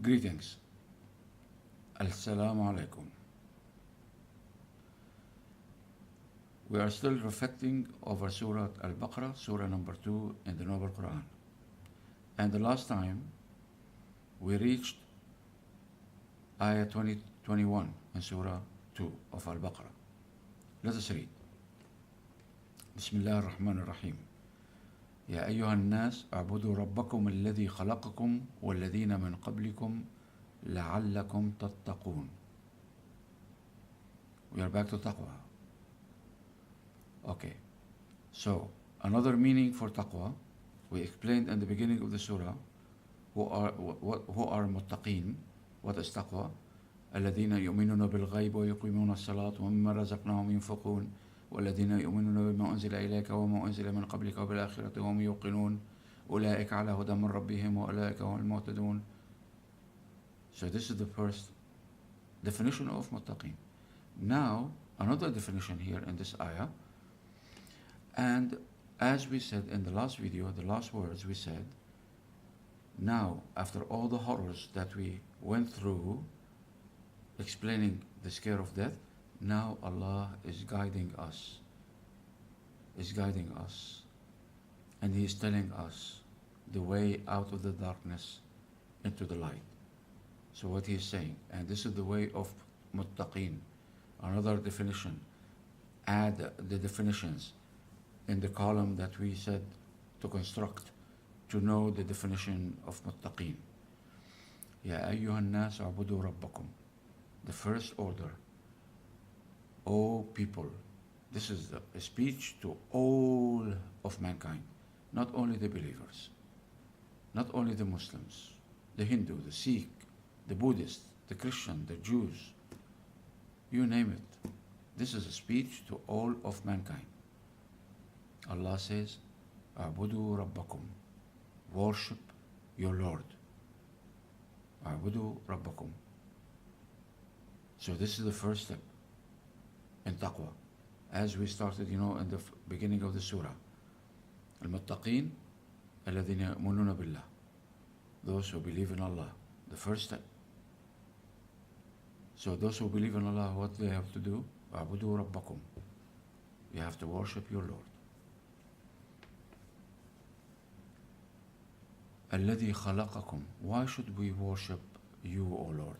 Greetings. Assalamu alaikum. We are still reflecting over Surah Al-Baqarah, Surah number 2 in the Noble Quran. And the last time we reached Ayah 21 in Surah 2 of Al-Baqarah. Let us read. Bismillah ar-Rahman ar-Rahim. يا أيها الناس اعبدوا ربكم الذي خلقكم والذين من قبلكم لعلكم تتقون. We are back to taqwa. Okay, so another meaning for taqwa, we explained in the beginning of the surah who are muttaqeen. What is taqwa? الذين يؤمنون بالغيب ويقيمون الصلاة ومما رزقناهم ينفقون والذين يؤمنون بما أنزل إليك وما أنزل من قبلك وبالآخرة هم يوقنون أولئك على هدى من ربهم وأولئك هم المهتدون. So this is the first definition of muttaqin. Now another definition here in this ayah, and as we said in the last video, the last words we said, now after all the horrors that we went through explaining the scare of death, now Allah is guiding us, and He is telling us the way out of the darkness into the light. So what He is saying, and this is the way of muttaqin. Another definition, add the definitions in the column that we said to construct to know the definition of muttaqin. يا أيها الناس اعبدوا ربكم. The first order, O people. This is a speech to all of mankind, not only the believers, not only the Muslims, the Hindu, the Sikh, the Buddhist, the Christian, the Jews, you name it. This is a speech to all of mankind. Allah says, "A'budu rabbakum," worship your Lord. "A'budu rabbakum." So this is the first step in taqwa, as we started, in the beginning of the surah. Al-Muttaqeen alladhina yu'minuna billah, those who believe in Allah, the first step. So those who believe in Allah, what they have to do? A'budu rabbakum. You have to worship your Lord. Alladhi khalaqakum. Why should we worship you, O Lord?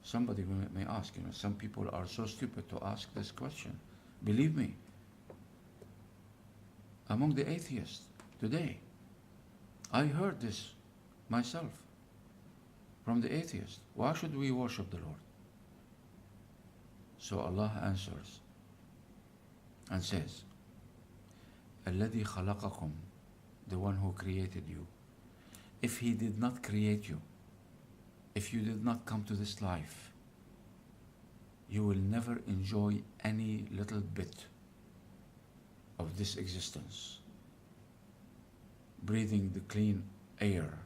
Somebody may ask, some people are so stupid to ask this question. Believe me, among the atheists today, I heard this myself from the atheists. Why should we worship the Lord? So Allah answers and says, الذي خلقكم, the one who created you. If He did not create you, if you did not come to this life, you will never enjoy any little bit of this existence. Breathing the clean air,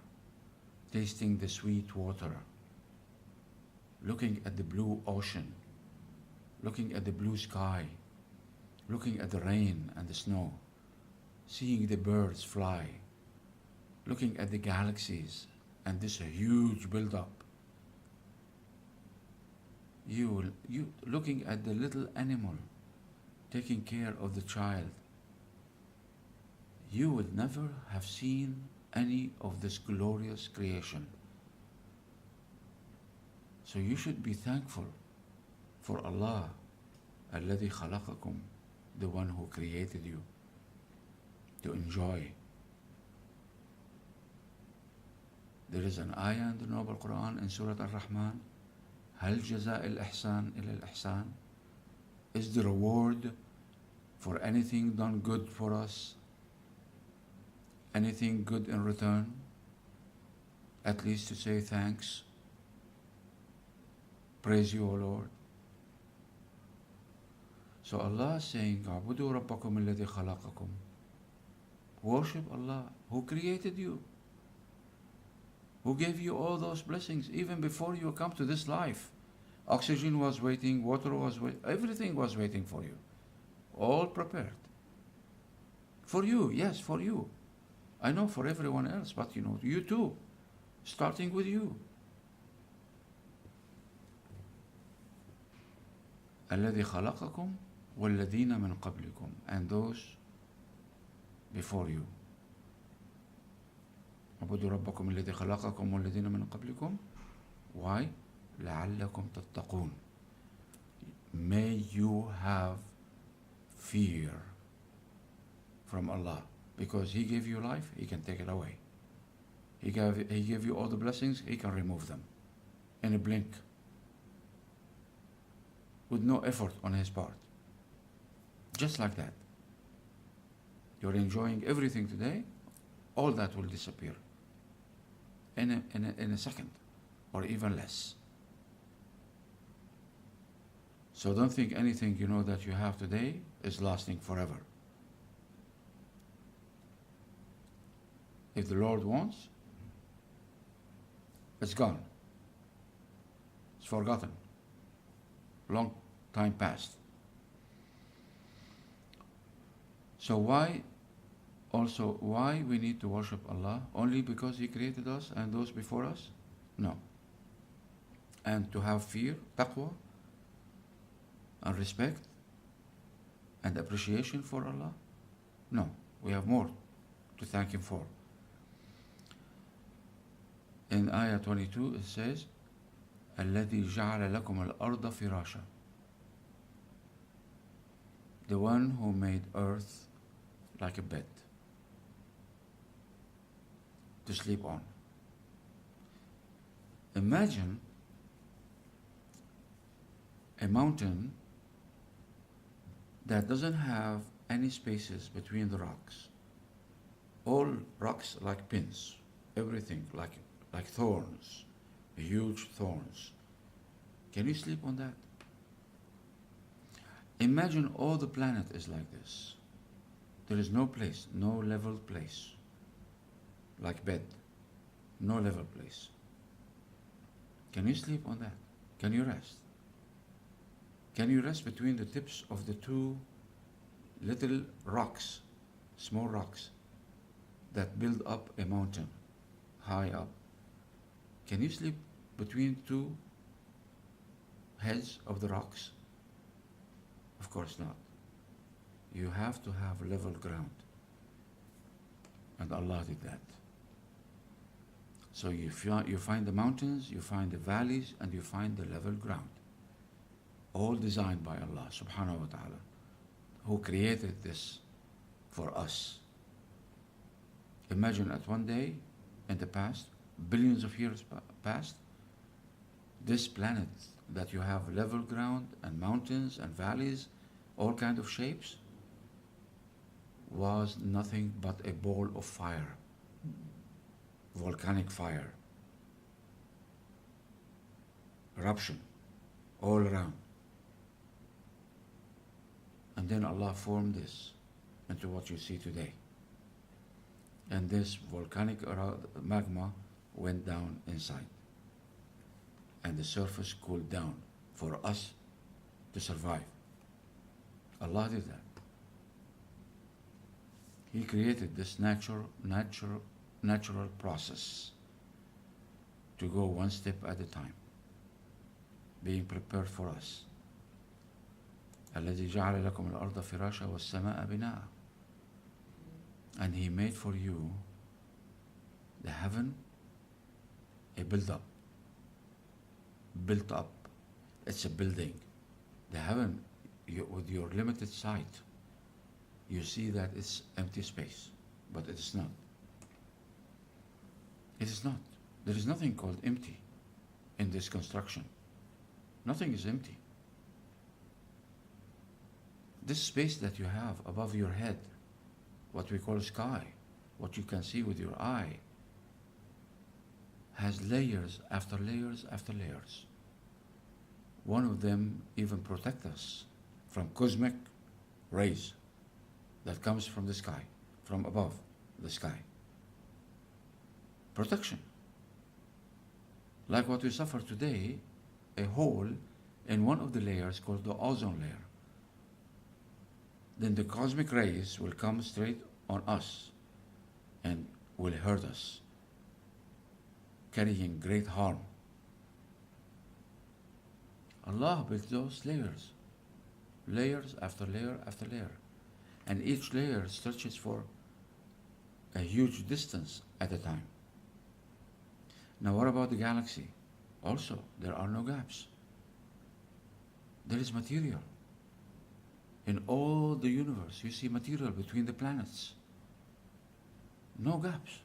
tasting the sweet water, looking at the blue ocean, looking at the blue sky, looking at the rain and the snow, seeing the birds fly, looking at the galaxies and this huge build-up. You looking at the little animal, taking care of the child. You will never have seen any of this glorious creation. So you should be thankful for Allah, الذي خلقكم, the one who created you, to enjoy. There is an ayah in the Noble Quran in Surah Ar-Rahman, هل جزاء الإحسان إلى الإحسان? Is the reward for anything done good for us, anything good in return, at least to say thanks, praise you, O Lord? So Allah is saying, اعبدوا ربكم الذي خلقكم. Worship Allah who created you, who gave you all those blessings even before you come to this life. Oxygen was waiting, water was waiting, everything was waiting for you. All prepared. For you, yes, for you. I know for everyone else, but you too, starting with you. الذي خلقكم والذين من قبلكم, and those before you. اعبدوا ربكم الذي خلقكم والذين من قبلكم. Why? لعلكم تتقون. May you have fear from Allah, because He gave you life, He can take it away. He gave you all the blessings, He can remove them in a blink, with no effort on His part. Just like that. You're enjoying everything today, all that will disappear in a second, or even less. So don't think anything that you have today is lasting forever. If the Lord wants, it's gone. It's forgotten. Long time passed. So why we need to worship Allah? Only because He created us and those before us? No. And to have fear, taqwa, and respect and appreciation for Allah? No. We have more to thank Him for. In ayah 22 it says, الذي جعل لكم الأرض فراشا, the one who made earth like a bed to sleep on. Imagine a mountain that doesn't have any spaces between the rocks. All rocks like pins, everything like thorns, huge thorns. Can you sleep on that? Imagine all the planet is like this. There is no place, no level place, like bed, no level place. Can you sleep on that? Can you rest? Can you rest between the tips of the two little rocks, small rocks, that build up a mountain high up? Can you sleep between two heads of the rocks? Of course not. You have to have level ground. And Allah did that. So you find the mountains, you find the valleys, and you find the level ground. All designed by Allah subhanahu wa ta'ala, who created this for us. Imagine at one day in the past, billions of years past, this planet that you have level ground and mountains and valleys, all kind of shapes, was nothing but a ball of fire, volcanic fire, eruption all around. And then Allah formed this into what you see today. And this volcanic magma went down inside. And the surface cooled down for us to survive. Allah did that. He created this natural process to go one step at a time, being prepared for us. الذي جعل لكم الأرض فراشا والسماء بناء. And He made for you the heaven a built up. It's a building. The heaven, with your limited sight, you see that it's empty space, but it is not. It is not. There is nothing called empty in this construction. Nothing is empty. This space that you have above your head, what we call sky, what you can see with your eye, has layers after layers after layers. One of them even protect us from cosmic rays that comes from the sky, from above the sky. Protection. Like what we suffer today, a hole in one of the layers called the ozone layer. Then the cosmic rays will come straight on us and will hurt us, carrying great harm. Allah built those layers layers after layer after layer. And each layer stretches for a huge distance at a time. Now, what about the galaxy? Also, there are no gaps. There is material. In all the universe, you see material between the planets. No gaps.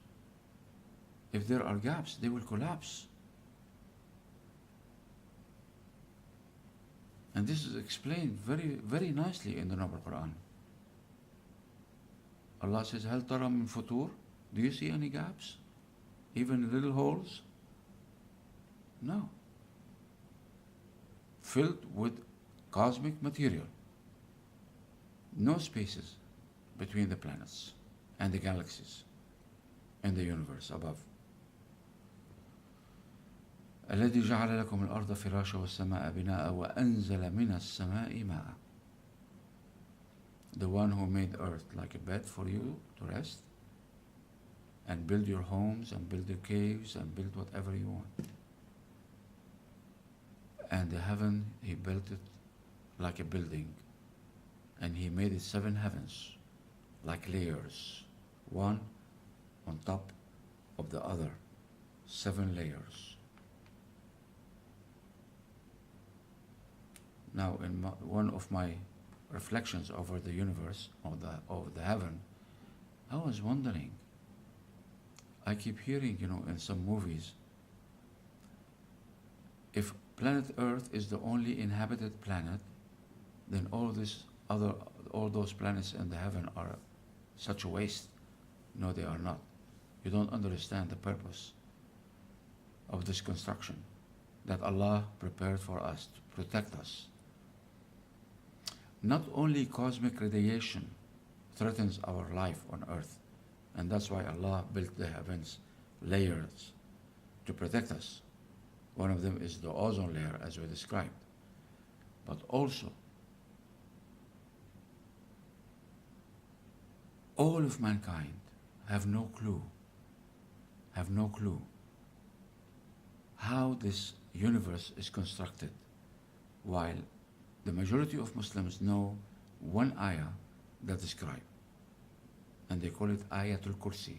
If there are gaps, they will collapse. And this is explained very, very nicely in the Noble Quran. Allah says, هل ترى من فطور? Do you see any gaps? Even little holes? No. Filled with cosmic material. No spaces between the planets and the galaxies and the universe above. الذي جعل لكم الأرض فراشا والسماء بناء وأنزل من السماء ماء. The one who made earth like a bed for you to rest and build your homes and build your caves and build whatever you want. And the heaven, he built it like a building, and he made it 7 heavens like layers, one on top of the other, 7 layers. Now, in one of my reflections over the universe, of the heaven, I was wondering, I keep hearing, in some movies, if planet Earth is the only inhabited planet, then all those planets in the heaven are such a waste. No, they are not. You don't understand the purpose of this construction that Allah prepared for us to protect us. Not only cosmic radiation threatens our life on earth, and that's why Allah built the heavens layers to protect us. One of them is the ozone layer, as we described. But also, all of mankind have no clue how this universe is constructed, while the majority of Muslims know one ayah that describes, and they call it Ayatul Kursi,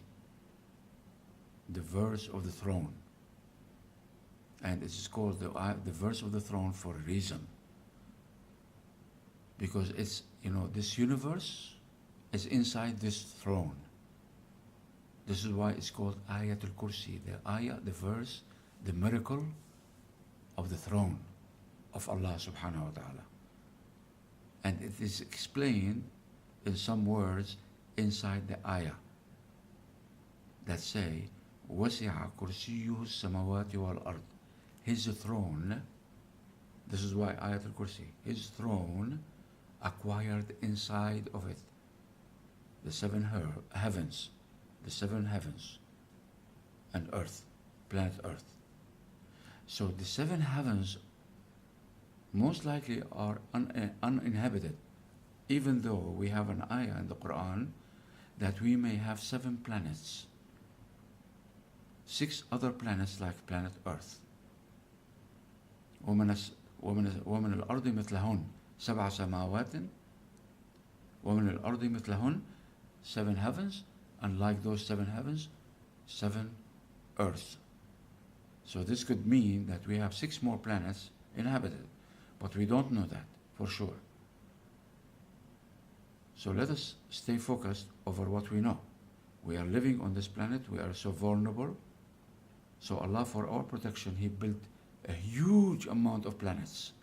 the verse of the throne. And it is called the verse of the throne for a reason, because it's, this universe is inside this throne. This is why it's called Ayatul Kursi, the ayah, the verse, the miracle of the throne of Allah subhanahu wa ta'ala. And it is explained in some words inside the ayah that say, وَسِعَ كُرْسِيُّهُ السَّمَوَاتِ وَالْأَرْضِ. His throne, this is why Ayatul Kursi, his throne acquired inside of it the 7 heavens, and earth, planet earth. So the 7 heavens most likely are uninhabited, even though we have an ayah in the Quran that we may have 7 planets, 6 other planets like planet earth. ومن الأرض مثلهن 7 سماوات ومن الأرض مثلهن 7 heavens, and like those 7 heavens, 7 earths. So this could mean that we have 6 more planets inhabited, but we don't know that for sure. So let us stay focused over what we know. We are living on this planet, we are so vulnerable. So Allah, for our protection, He built a huge amount of planets,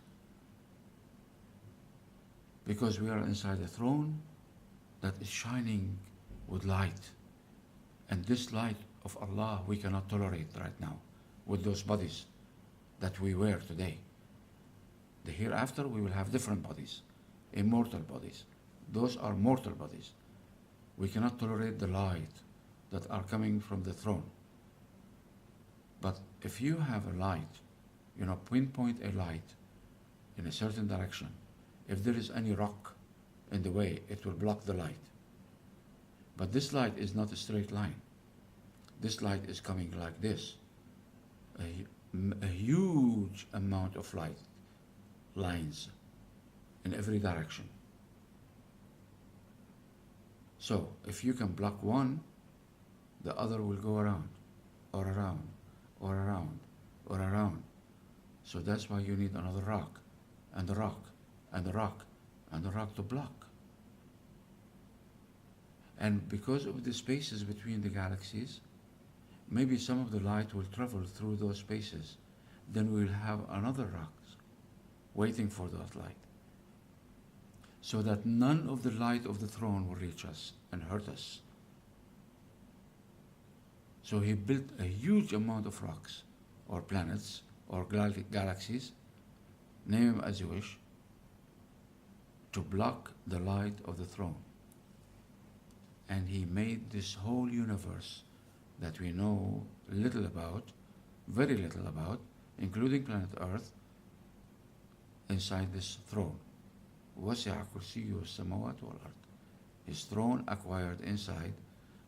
because we are inside a throne that is shining with light. And this light of Allah we cannot tolerate right now with those bodies that we wear today. The hereafter we will have different bodies, immortal bodies. Those are mortal bodies. We cannot tolerate the light that are coming from the throne. But if you have a light, pinpoint a light in a certain direction, if there is any rock in the way, it will block the light. But this light is not a straight line. This light is coming like this. A huge amount of light lines in every direction. So if you can block one, the other will go around, or around, or around, or around. So that's why you need another rock, and a rock, and a rock, and a rock to block. And because of the spaces between the galaxies, maybe some of the light will travel through those spaces. Then we'll have another rock waiting for that light, so that none of the light of the throne will reach us and hurt us. So he built a huge amount of rocks, or planets, or galaxies, name them as you wish, to block the light of the throne. And he made this whole universe that we know little about, very little about, including planet Earth, inside this throne. وَسِعَ كُرْسِيُّهُ السَّمَوَاتِ وَالْأَرْضِ. His throne acquired inside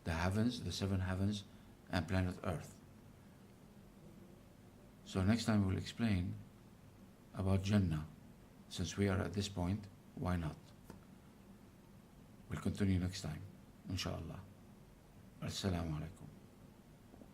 the heavens, the seven heavens, and planet Earth. So next time we'll explain about Jannah. Since we are at this point, why not? We'll continue next time, inshallah. Assalamu alaikum.